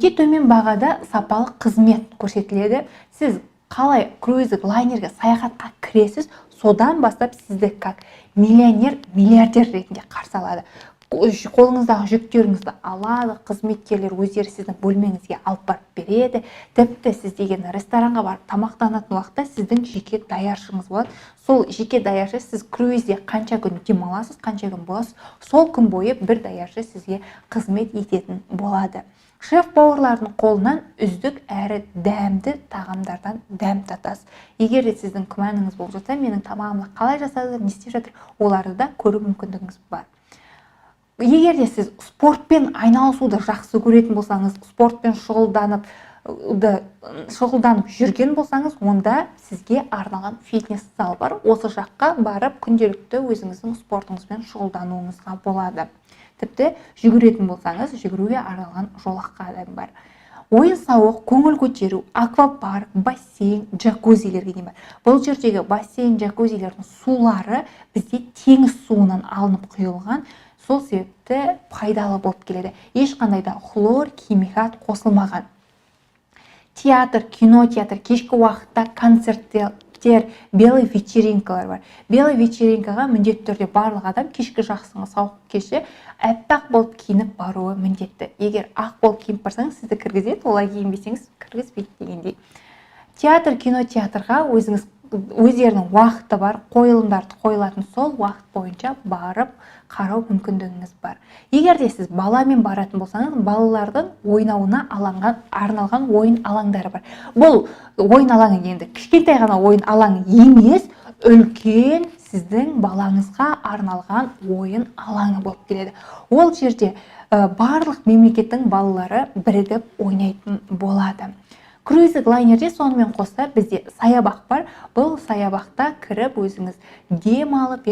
өте төмен бағада сапалы қызмет көрсетіледі. Сіз қалай круиздік лайнерге саяхатқа кіресіз, содан бастап сізді как миллионер, миллиардер ретінде қарсы алады. Қолыңыздағы жүктеріңізді алады, қызметкерлер өздері сіздің бөлмеңізге алып барып береді. Тіпті сіз деген ресторанға барып тамақтанатын уақытта сіздің жеке даяршыңыз болады. Сол жеке даяршы, сіз круизде қанша күн демаласыз, қанша күн боласыз, сол күн бойы бір даяршы сізге қызмет ететін болады. Шеф-поварлардың қолынан үздік әрі дәмді тағамдардан дәм татасыз. Егер де сіздің күмәніңіз болып жатса, менің тамағымды қалай жасады, не істеп жатыр, оларды да көру мүмкіндігіңіз бар. Егер де сіз спортпен айналысуды жақсы көретін болсаңыз, спортпен шұғылданып жүрген болсаңыз, онда сізге арналған фитнес зал бар. Осы жаққа барып күнделікті өзіңіздің спортыңызбен шұғылдануыңызға болады. Тіпті жүгіретін болсаңыз, жүгіруге арналған жолаққа да бар. Ойын-сауық, көңіл көтеру, аквапарк, бассейн, джакузилерге дейін бар. Бұл жердегі бассейн, джакузилердің сулары бізде теңіз суынан алынып құйылған, сол себепті пайдалы болып келеді. Ешқандай да хлор, химикат қосылмаған. Театр, кинотеатр, кешкі уақытта концерттер, белый вечеринкалар бар. Белый вечеринкаға міндетті түрде барлық адам кешкі жақсыңы сауық кеші әппақ болып киініп баруы міндетті. Егер ақ болып киініп барсаңыз, сізді кіргізеді, олай киінбесеңіз кіргізбейді дегендей. Театр, кинотеатрға өздерінің уақыты бар, қойылымдарды қойылатын сол уақыт бойынша барып қарау мүмкіндігіңіз бар. Егер де сіз баламен баратын болсаңыз, балалардың ойнауына арналған ойын алаңдары бар. Бұл ойын алаңы енді кішкентай ғана ойын алаңы емес, үлкен сіздің балаңызға арналған ойын алаңы болып келеді. Ол жерде барлық мемлекеттің балалары бірігіп ойнайтын болады. Круиздік лайнерде сонымен қоса бізде саябақ бар. Бұл саябақта кіріп өзіңіз демалып,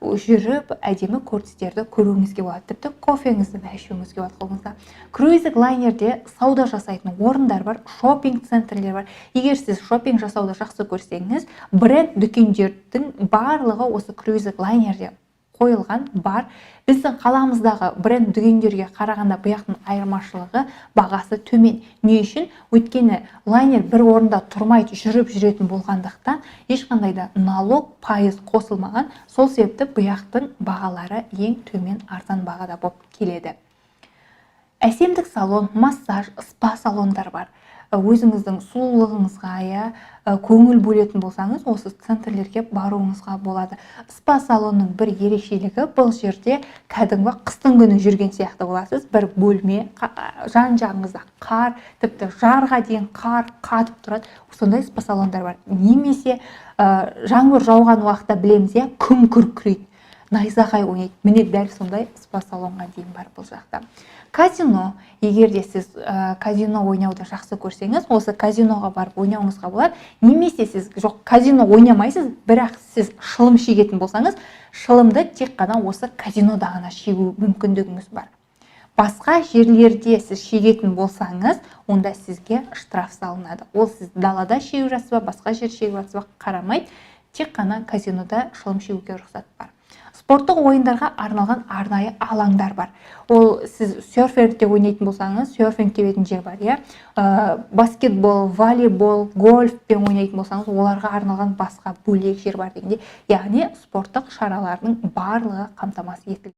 жүріп, әдемі көріністерді көруіңізге болады. Тіпті кофеңізді ішуіңізге болады қолыңызда. Круиздік лайнерде сауда жасайтын орындар бар, шопинг центрлер бар. Егер сіз шопинг жасауды жақсы көрсеңіз, бренд дүкендердің барлығы осы круиздік лайнерде қойылған бар. Біздің қаламыздағы бренд дүкендерге қарағанда бұяқтың айырмашылығы бағасы төмен. Не үшін? Өйткені лайнер бір орында тұрмайды, жүріп жүретін болғандықтан ешқандай да налог, пайыз қосылмаған. Сол себепті бұяқтың бағалары ең төмен арзан бағада болып келеді. Әсемдік салон, массаж, спа салондар бар. Өзіңіздің сұлулығыңызға көңіл бөлетін болсаңыз, осы центрлерге баруыңызға болады. Спа салонның бір ерекшелігі, бұл жерде кәдімгі қыстың күні жүрген сияқты боласыз. Бір бөлме, жан-жағыңызда қар, тіпті жарға дейін қар қатып тұрады. Сондай спа салондар бар. Немесе жаңбыр жауған уақытта білеміз, күн күркірейді, найзағай ойнайды. Міне дәл сондай спа салонға дейін бар бұл жақта. Казино, егер де сіз казино ойнауды жақсы көрсеңіз, осы казиноға барып ойнауыңызға болады. Немесе сіз жоқ казино ойнамайсыз, бірақ сіз шылым шегетін болсаңыз, шылымды тек қана осы казинода ғана шегу мүмкіндігіңіз бар. Басқа жерлерде сіз шегетін болсаңыз, онда сізге штраф салынады. Ол сіз далада шегіп жатсыз ба, басқа жер шегіп жатсыз ба қарамайды, тек қана казинода шылым шегуге рұқсат бар. Спорттық ойындарға арналған арнайы алаңдар бар. Ол сіз серфингте ойнайтын болсаңыз, серфинг тебетін жер бар, баскетбол, волейбол, гольфпен ойнайтын болсаңыз, оларға арналған басқа бөлек жер бар дегенде, яғни спорттық шаралардың барлығы қамтамасыз етіледі.